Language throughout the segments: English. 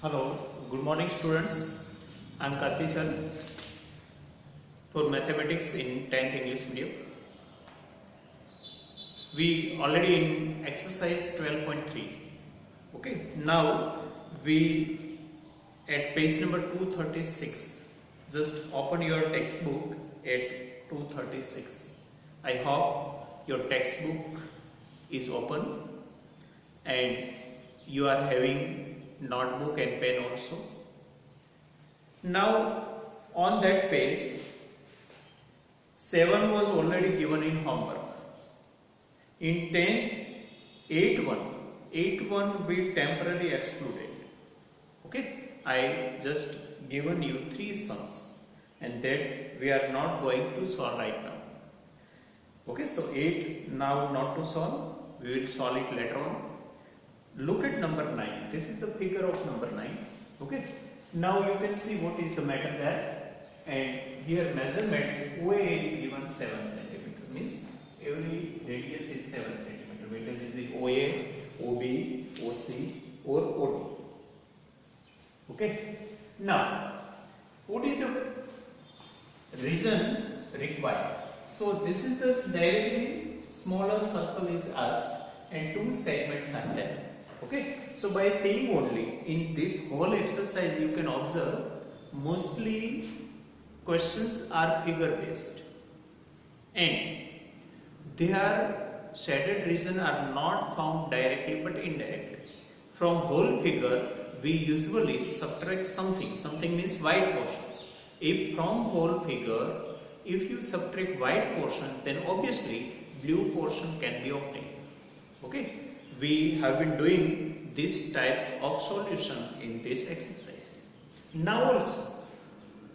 Hello, good morning students. I am Karthichan for mathematics in 10th English medium. We already in exercise 12.3. Okay, now we at page number 236. Just open your textbook at 236. I hope your textbook is open and you are having notebook and pen also. Now on that page 7 was already given in homework. In 10 8 1 we temporarily excluded. Okay, I just given you 3 sums and that we are not going to solve right now. Okay, so 8 now not to solve, we will solve it later on. Look at number 9. This is the figure of number 9. Okay. Now you can see what is the matter there. And here measurements OA is given 7 cm. Means every radius is 7 cm. Whether it is the OA, OB, OC or OD. Okay. Now, what is the region required? So this is the directly smaller circle is us and 2 segments are there. Okay, so by seeing only in this whole exercise you can observe mostly questions are figure based and their shaded region are not found directly but indirectly. From whole figure we usually subtract something means white portion. If from whole figure if you subtract white portion then obviously blue portion can be obtained. Okay. We have been doing these types of solution in this exercise. Now also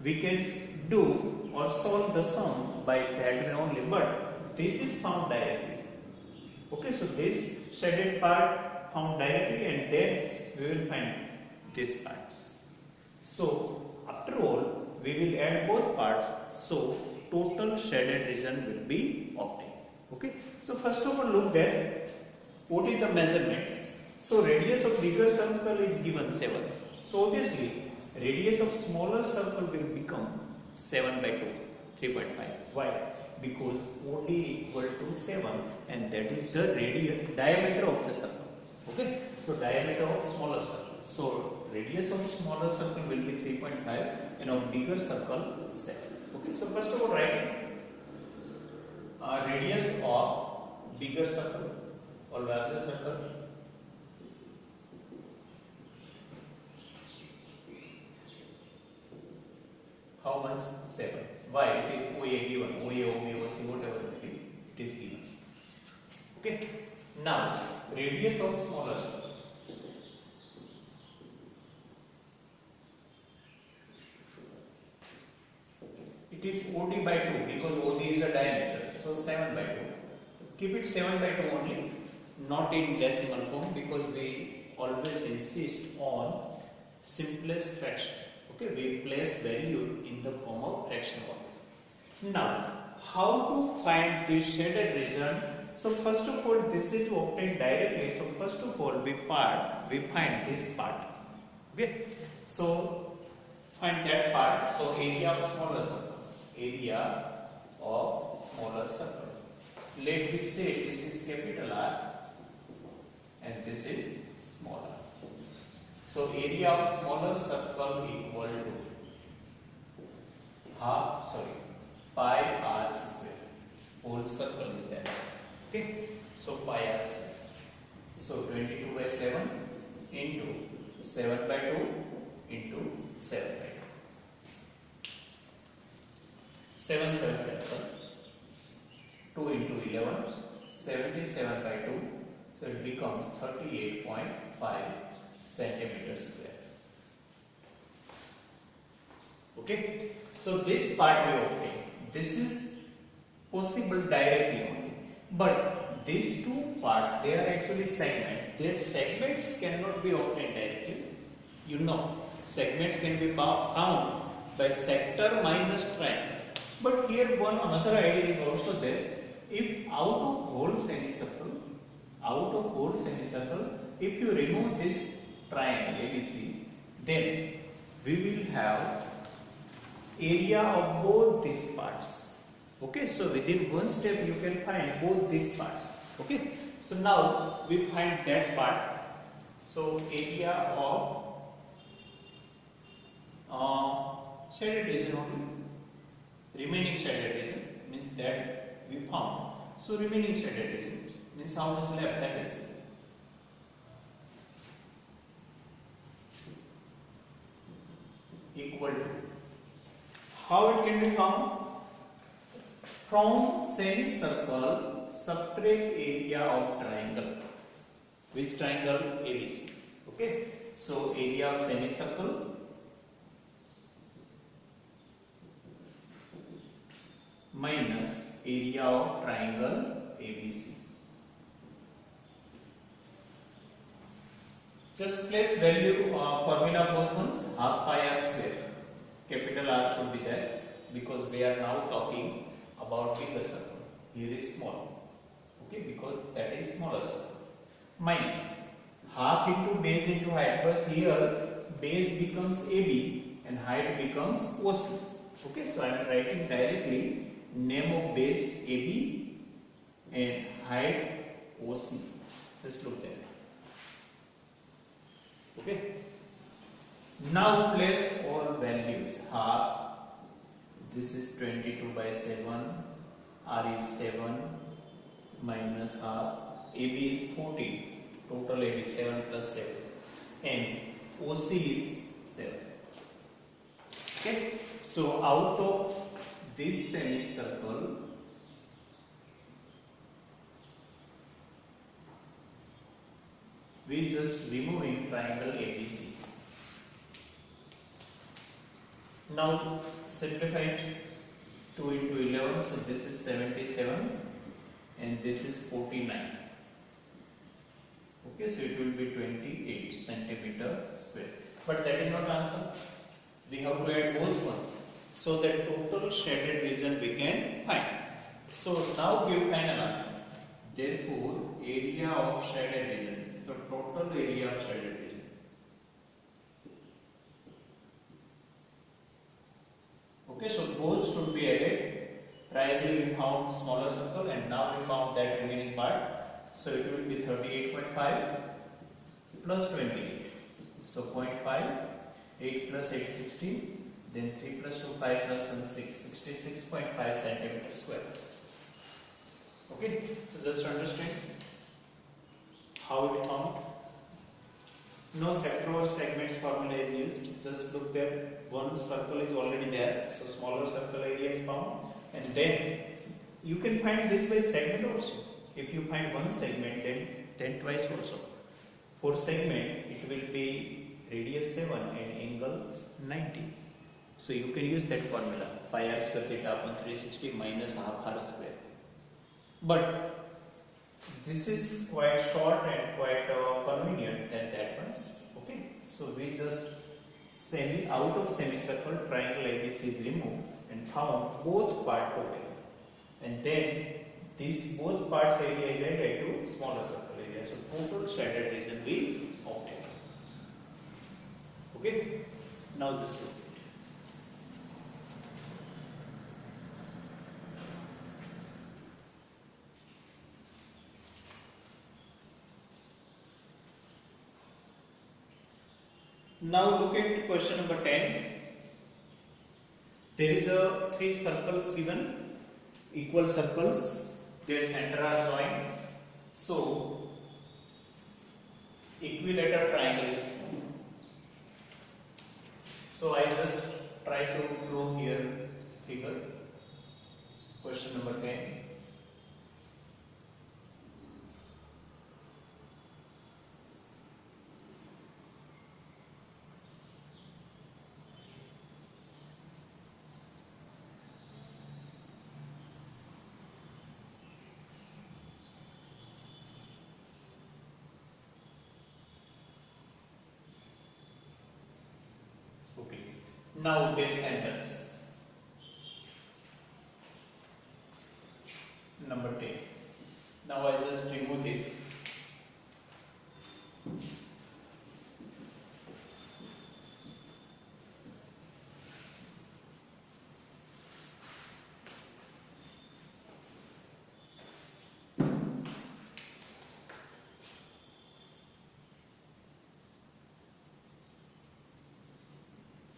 we can do or solve the sum by that way only, but this is found directly. Okay, so this shaded part found directly and then we will find these parts. So after all we will add both parts, so total shaded region will be obtained. Okay, so first of all look there. What is the measurements? So radius of bigger circle is given 7. So obviously radius of smaller circle will become 7 by 2, 3.5. Why? Because OD equal to 7 and that is the diameter of the circle. Okay? So diameter of smaller circle. So radius of smaller circle will be 3.5 and of bigger circle 7. Okay? So first of all write radius of bigger circle or larger circle how much? 7. Why? It is OA given, OA, OB, OC, whatever it is given. Okay. Now radius of smaller circle. It is OD by 2 because OD is a diameter, so 7 by 2. Keep it 7 by 2 only, not in decimal form because we always insist on simplest fraction. Okay, we place value in the form of fraction only. Now, how to find the shaded region? So first of all, this is to obtain directly. So first of all, we find this part. Okay, so find that part. So area of smaller circle. Area of smaller circle. Let me say this is capital R and this is small r. So area of smaller circle equal to pi r square. Whole circle is there. Okay, so pi r square. So 22 by 7 into 7 by 2 into 7 by 2. 7 cancel. 2 into 11, 77 by 2, so it becomes 38.5 centimeters square. Okay, so this part we obtain. This is possible directly only, but these two parts they are actually segments. Their segments cannot be obtained directly. You know, segments can be found by sector minus triangle. But here one another idea is also there. If out of whole semicircle, if you remove this triangle ABC, then we will have area of both these parts. Okay, so within one step you can find both these parts. Okay, so now we find that part. So area of shaded region only, remaining shaded region means that we found. So remaining shaded region means how much left, that is equal to, how it can be found? From semicircle subtract area of triangle. Which triangle? ABC. Okay, so area of semicircle minus area of triangle ABC. Just place value formula both ones, half pi r square. Capital R should be there because we are now talking about bigger circle. Here is small. Okay, because that is smaller circle. Minus half into base into height, but here base becomes AB and height becomes OC. Okay, so I am writing directly name of base AB and height OC. Just look there. Okay. Now place all values. Half, this is 22 by 7, R is 7 minus half, AB is 40, total AB 7 plus 7 and OC is 7. Okay, so out of this semicircle, we just removing triangle ABC. Now simplify it, 2 into 11, so this is 77 and this is 49. Okay, so it will be 28 centimeter square. But that is not answer. We have to add both ones so that total shaded region we can find. So now we will find an answer. Therefore, area of shaded region, the total area of shaded region. Okay, so both should be added. Triangle we found smaller circle and now we found that remaining part. So it will be 38.5 plus 28. So 0.5, 8 plus 8, 16. Then 3 plus 2, 5 plus 1, 6, 66.5 centimeter square. Okay, so just understand how it found. No sector or segments formula is used. Just look there. One circle is already there, so smaller circle area is found, and then you can find this by segment also. If you find one segment, then twice also. For segment, it will be radius 7 and angle 90. So you can use that formula, pi r square theta upon 360 minus half r square. But this is quite short and quite convenient than that one. Okay, so we just out of semicircle triangle ABC is removed and found both part total, and then these both parts area is added to smaller circle area. So total shaded region we obtain. Okay, now just look. Now look at question number 10. There is a 3 circles given, equal circles, their center are joined. So equilateral triangle is formed. So I just try to draw here figure. Question number 10. Now their centers. Number 10. Now I just remove this.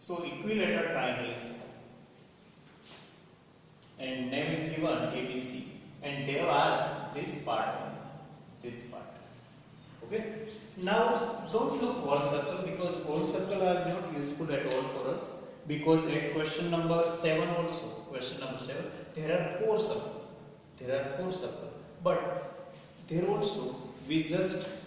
So equilateral triangle is, and name is given ABC, and they have asked this part. Okay. Now don't look whole circle, because whole circle are not useful at all for us, because at question number 7 also, there are 4 circles. But there also we just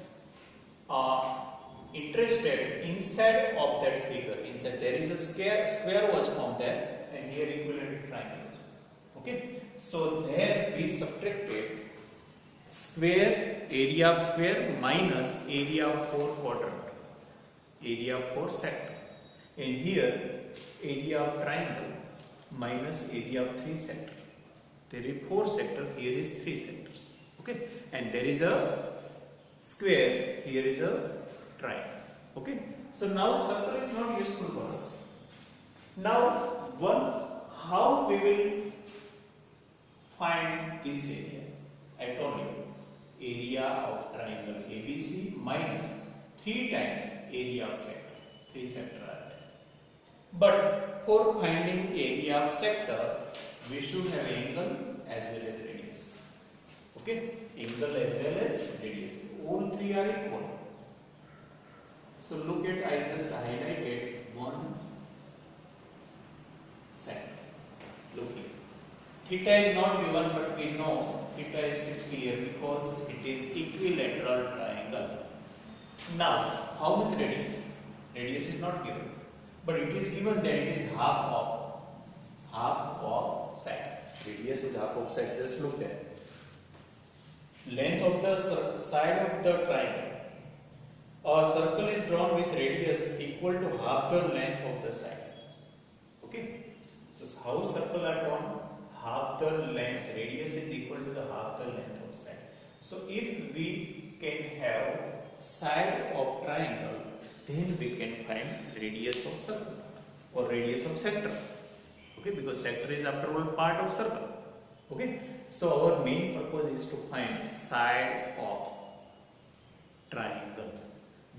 interested inside of that figure. Inside there is a square was formed there, and here equilateral triangle. Okay, so there we subtracted area of square minus area of 4 quadrant, area of 4 sector, and here area of triangle minus area of 3 sector. There is 4 sector, here is 3 sectors. Okay, and there is a square, here is a triangle. Okay, so now circle is not useful for us. Now how we will find this area? I told you, area of triangle ABC minus 3 times area of sector. 3 sector are there. But for finding area of sector, we should have angle as well as radius. Okay, angle as well as radius. All 3 are equal. So look at, I just highlighted 1 sector. Look here. Theta is not given, but we know theta is 60 here because it is equilateral triangle. Now, how much radius? Radius is not given, but it is given that it is half of side. Radius is half of side. Just look there. Length of the side of the triangle. A circle is drawn with radius equal to half the length of the side. Okay. So how circle are drawn? Half the length, radius is equal to the half the length of side. So if we can have side of triangle, then we can find radius of circle or radius of sector. Okay, because sector is after all part of circle. Okay, so our main purpose is to find side of triangle.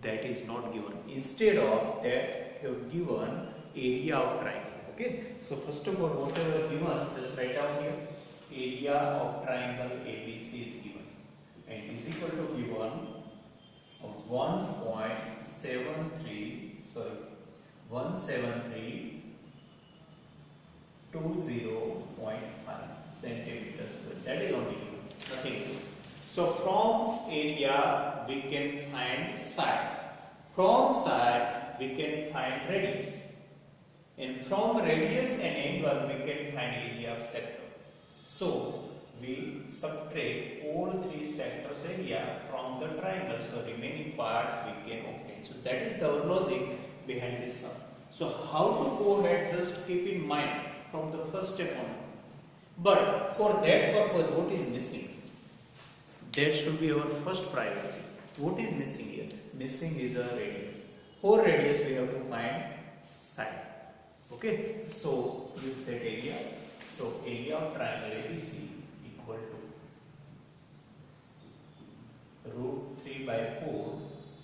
That is not given. Instead of that, you have given area of triangle. Okay, so first of all, whatever given, just write down here. Area of triangle ABC is given, and is equal to given 17320.5 centimeters square. That is only given, nothing else. So from area we can find side. From side we can find radius. And from radius and angle we can find area of sector. So we subtract all 3 sectors area from the triangle. So remaining part we can obtain. So that is the logic behind this sum. So how to go ahead, just keep in mind from the first step on. But for that purpose, what is missing? That should be our first priority. What is missing here? Missing is a radius. For radius we have to find side. Okay, so use that area. So area of triangle ABC equal to √3/4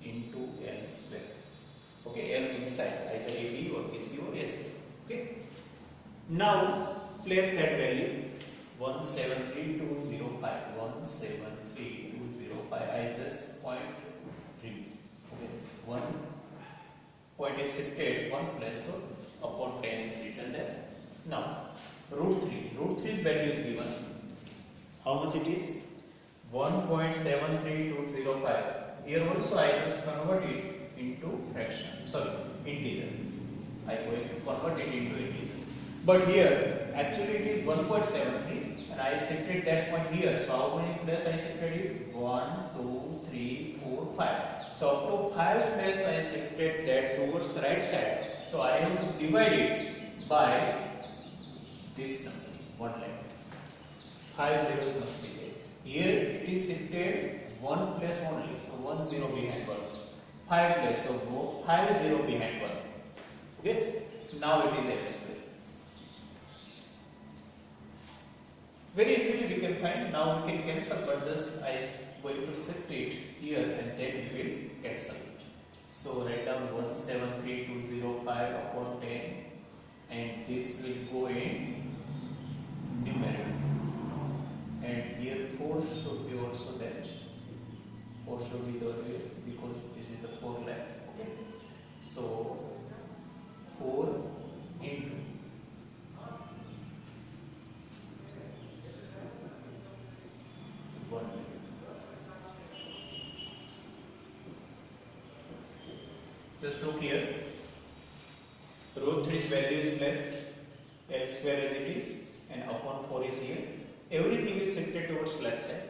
into L square. Okay, L inside either AB or BC or AC. Okay. Now place that value 173,205. 173,205. I just point read. Okay, 1 point is shifted 1 place, so upon 10 is written there. Now √3's value is given. How much it is? 1.73205. Here also I just convert it into fraction. Sorry, integer. I will convert it into integer. But here actually it is 1.73 and I shifted that point here. So how many places I shifted it? 1, 2, 3, 4, 5. So up to 5 places I shifted that towards the right side. So I have to divide it by this number, 1 line. 5 zeros must be there. Here it is shifted 1 place only. So 1 0 behind 1. 5 place, so go 5 0 behind 1. Okay? Now it is X square. Very easily we can find. Now we can cancel, but just I am going to shift it here and then we will cancel it. So write down 173205 upon 10, and this will go in numerator. And here 4 should be also there. 4 should be there because this is the 4 line. Okay. So 4 into 1. Just look here. Root 3's value is placed, L square as it is, and upon 4 is here. Everything is shifted towards left side.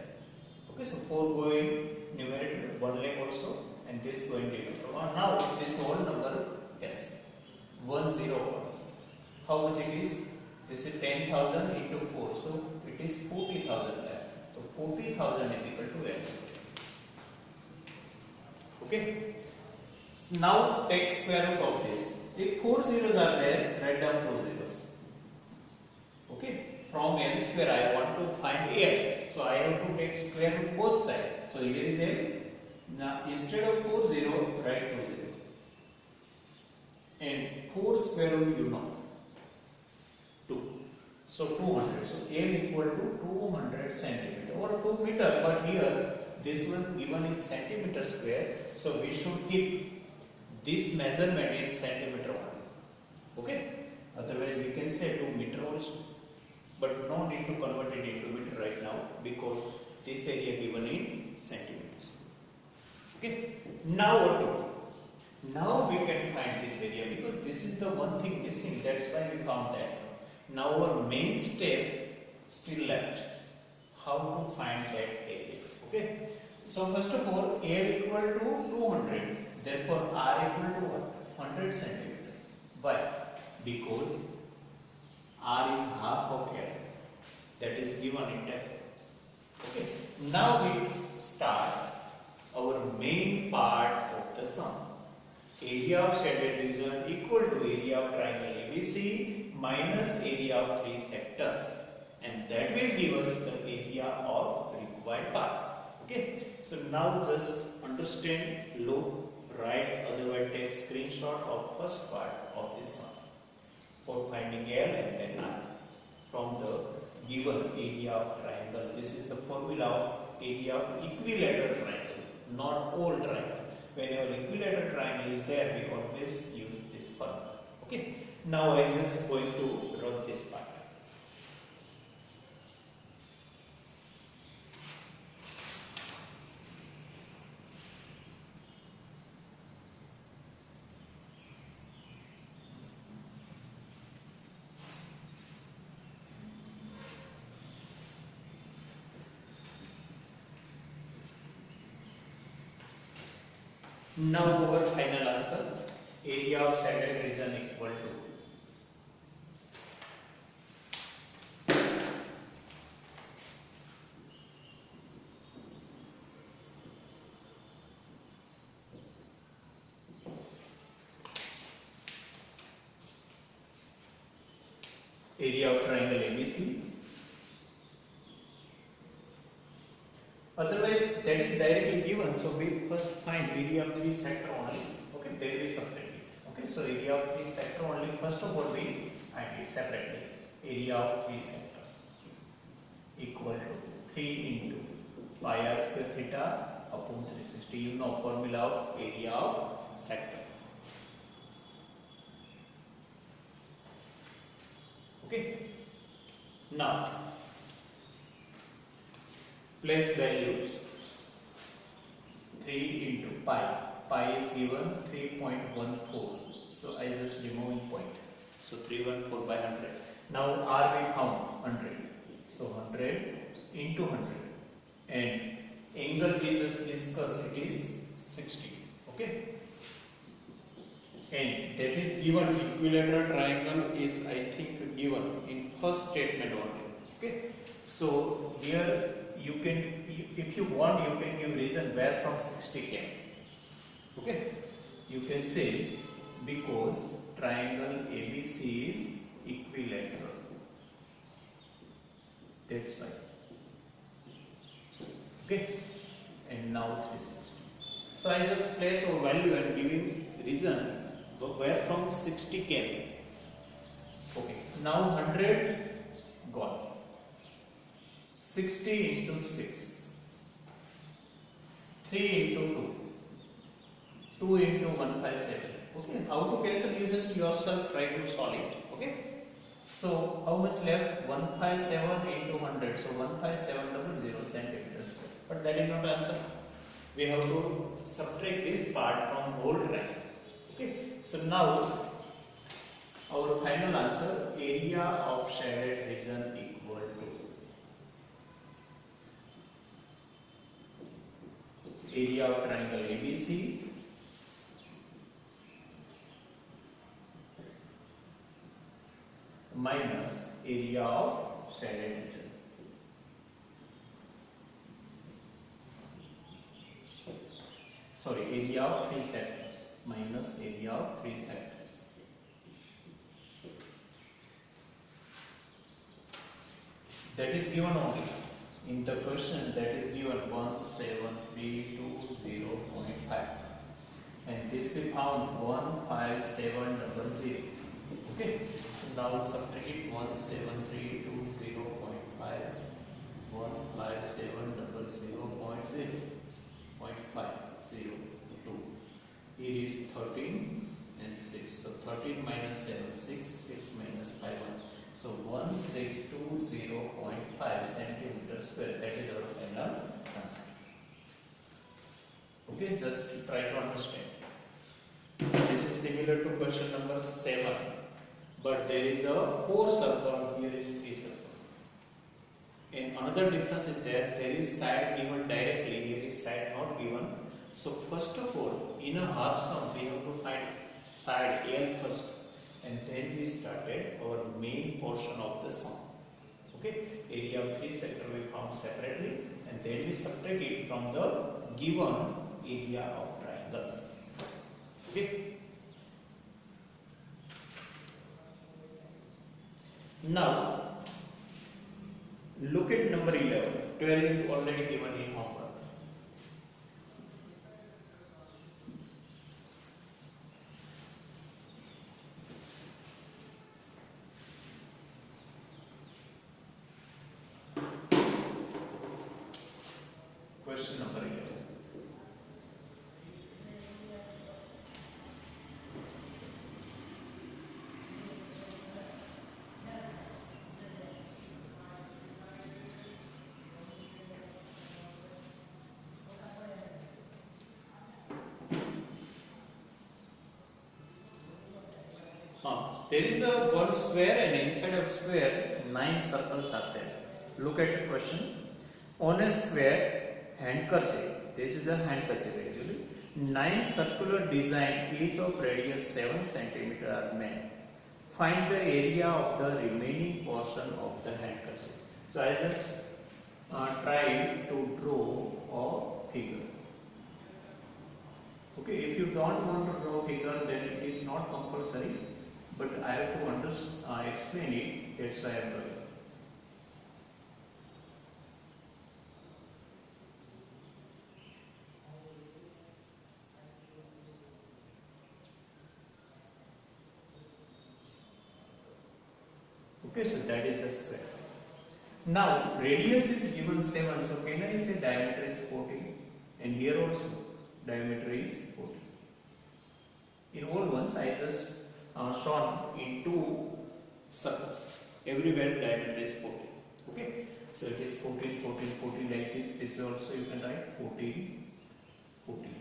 Okay, so 4 go in numerator, 1 leg also, and this go in denominator. Now this whole number cancel. 101. How much it is? This is 10,000 into 4, so it is 40,000 left. So 40,000 is equal to L square. Okay. So now take square root of this. If 4 zeros are there, write down 2 zeros. Okay. From L square I want to find L. So I have to take square root both sides. So here is L. Now instead of 4 0, write 2 0. And 4 square root you know. 2. So 200. So L equal to 200 centimeter or 2 meter. But here this one given in centimeter square. So we should keep this measurement in centimeter only. Okay. Otherwise we can say 2 meter also. But no need to convert it into meter right now because this area given in centimeters. Okay. Now what to do? Now we can find this area because this is the one thing missing. That's why we found that. Now our main step still left. How to find that area? Okay. So first of all, L equal to 200. Therefore, R equal to what? 100 centimeter. Why? Because R is half of L. That is given in textbook. Okay. Now we start our main part of the sum. Area of shaded region equal to area of triangle ABC minus area of 3 sectors. And that will give us the area of required part. Okay. So now just understand, look, write, otherwise take screenshot of first part of this sum for finding L and then R from the given area of triangle. This is the formula of area of equilateral triangle, not all triangle. Whenever equilateral triangle is there, we always use this formula. Okay. Now I am just going to rub this part. Now our final answer, area of shaded region equal to area of triangle ABC. Otherwise, that is directly given. So we first find area of 3 sector only. Okay, there is something. Okay, so area of 3 sector only. First of all, we find it separately. Area of 3 sectors equal to 3 into pi r square theta upon 360. You know formula of area of sector. Okay. Now place values 3 into pi. Pi is given 3.14. So I just removing point. So 314 by 100. Now R we found 100. So 100 into 100. And angle we just discussed, it is 60. Okay. And that is given, equilateral triangle is I think given in first statement only. Okay. So here you can, if you want, you can give reason where from 60 came. Okay. You can say because triangle ABC is equilateral. That's why. Okay. And now 360. So I just place a value and giving reason where from 60 came. Okay, now 100 gone. 60 into 6, 3 into 2, 2 into 157. Okay, how to cancel? You just yourself try to solve it. Okay, so how much left? 157 into 100. So 15700 centimeters square. But that is not answer. We have to subtract this part from whole track. Okay, so now our final answer, area of shaded region equal to area of triangle ABC minus area of shaded region. Sorry, area of 3 sectors minus area of 3 sectors. That is given only in the question, that is given 17320.5, and this we found 15700. Okay, so now subtract it. 17320.5, 15700.0.502. Here is 13 and 6. So 13 minus 7, 6, 6 minus 5, 1. So 1620.5 centimeters square. That is our final answer. Okay, just try to understand. This is similar to question number 7, but there is a 4 circle, here is 3 circle. And another difference is there is side given directly, here is side not given. So first of all, in a half sum, we have to find side L first, and then we started our main portion of the sum. Okay, area of 3 sector we found separately, and then we subtract it from the given area of triangle. Okay. Now look at number 11. 12 is already given in homework. Question number 11. There is a one square, and inside of square 9 circles are there. Look at the question. On a square handkerchief, this is the handkerchief actually, 9 circular design, each of radius 7 cm are made. Find the area of the remaining portion of the handkerchief. So I just try to draw a figure. Okay, if you don't want to draw figure, then it is not compulsory, but I have to explain it, that's why I am doing. Okay, so that is the square. Now radius is given 7, so can I say diameter is 14? And here also diameter is 14. In all ones I just shown in 2 circles. Everywhere diameter is 14. Okay, so it is 14, 14, 14 like this. This is also you can write 14, 14.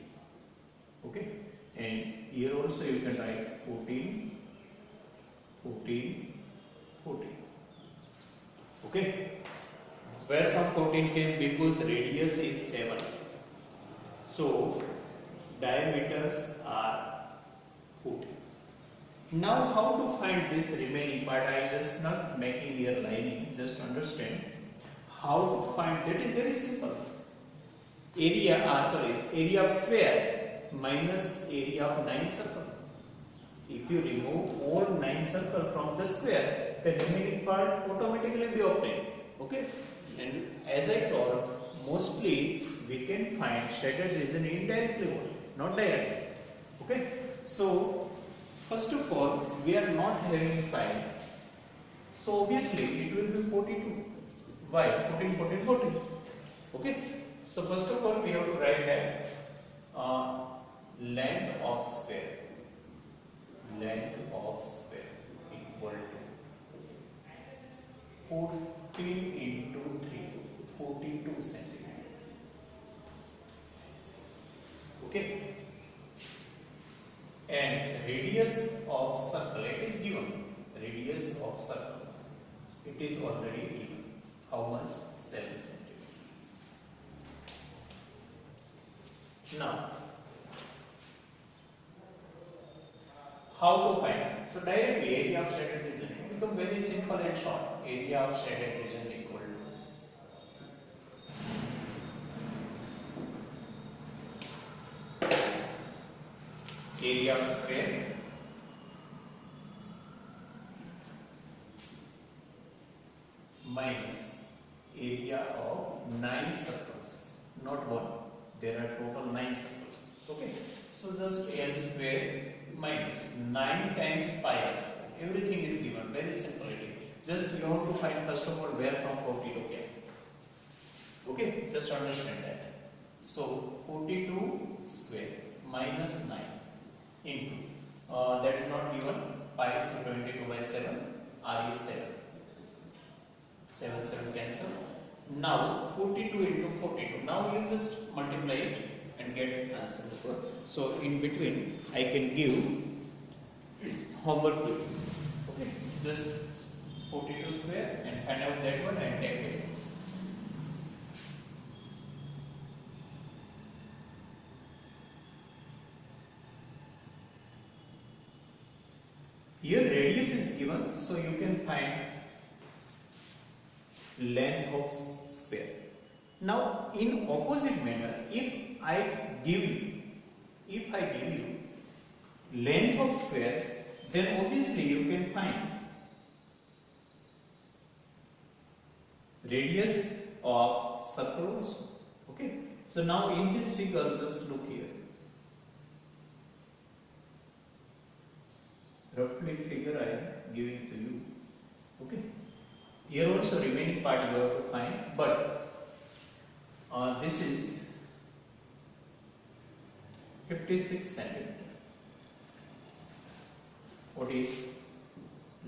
Okay, and here also you can write 14, 14, 14. Okay, where from 14 came? Because radius is 7. So diameters are 14. Now how to find this remaining part? I just not making here lining, just understand how to find. That is very simple. Area of square minus area of 9 circle. If you remove all 9 circle from the square, the remaining part automatically be obtained. Okay, and as I told, mostly we can find shaded region indirectly only, not directly. Okay, so first of all, we are not having side, so obviously it will be 42. Why? 14, 14, 14. Okay, so first of all, we have to write that length of square equal to 14 into 3, 42 centimeter. Okay, and radius of circle, it is given. Radius of circle, it is already given. How much? 7 centimeter. Now, how to find? So directly area of shaded region, it becomes very simple and short. Area of shaded region equal to area of square minus area of 9 circles, not one. There are total 9 circles. Okay, so just L square minus 9 times pi r square. Everything is given. Very simple it is. Just you have to find first of all where from 42 came. Okay, just understand that. So 42 square minus 9 into that is not given. Pi is 22 by 7. R is 7. 7 7 cancel. Now 42 into 42. Now you just multiply it and get answer. So in between I can give homework to you. Okay, just 42 square and find out that one and take it. Here radius is given, so you can find length of square. Now in opposite manner, if I give you length of square, then obviously you can find radius of circle also. Okay, so now in this figure, just look here. Roughly figure I am giving to you. Okay, here also remaining part you have to find, but this is 56 centimeter. What is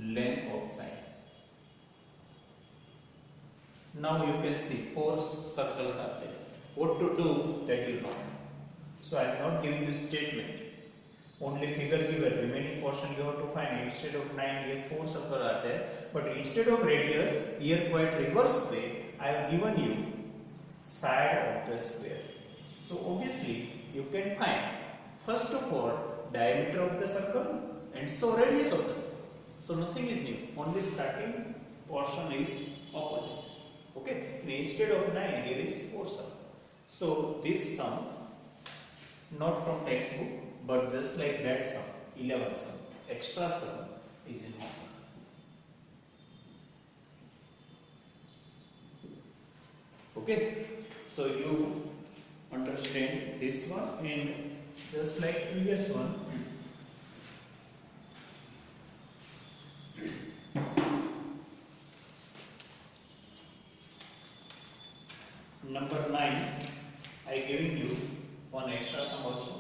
length of side? Now you can see 4 circles are there. What to do, that you know. So I am not giving you statement. Only figure given, remaining portion you have to find. Instead of 9, here 4 circles are there. But instead of radius, here quite reverse way, I have given you side of the square. So obviously you can find first of all diameter of the circle and so radius of the circle. So nothing is new. Only starting portion is opposite. Okay. And instead of 9, here is 4 circles. So this sum, not from textbook, but just like that sum, 11 sum, extra sum is in homework. Okay, so you understand this one, and just like previous one, number 9, I giving you one extra sum also.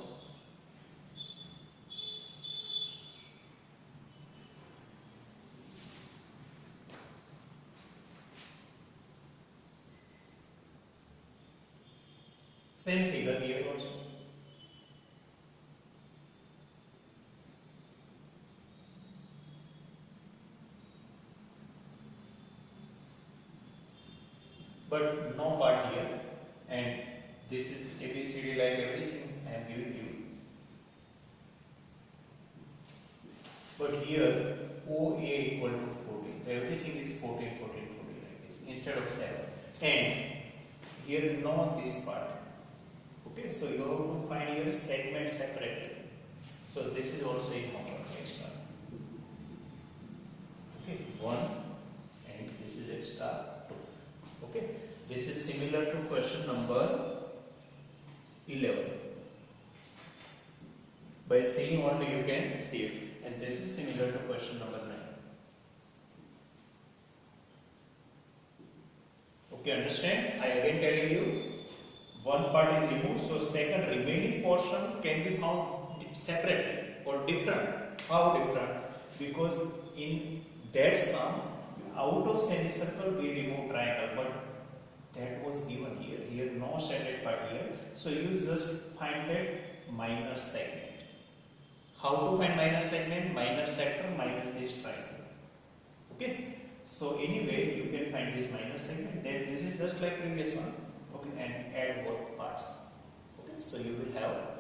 Same figure here also. But no part here, and this is ABCD like everything I am giving you. But here OA equal to 14. So everything is 14, 14, 14 like this instead of 7. And here no this part. Okay, so you have to find your segment separately. So this is also in homework extra. Okay, 1 and this is extra 2. Okay, This is similar to question number 11. By seeing only you can see it. And this is similar to question number 9. Okay, understand? I again telling you, one part is removed, so second remaining portion can be found separately or different. How different? Because in that sum, out of semicircle we remove triangle, but that was given here. Here no shaded part here, so you just find that minor segment. How to find minor segment? Minor sector minus this triangle. Okay. So anyway, you can find this minor segment. Then this is just like previous one. Okay, and add both parts. Okay. So you will have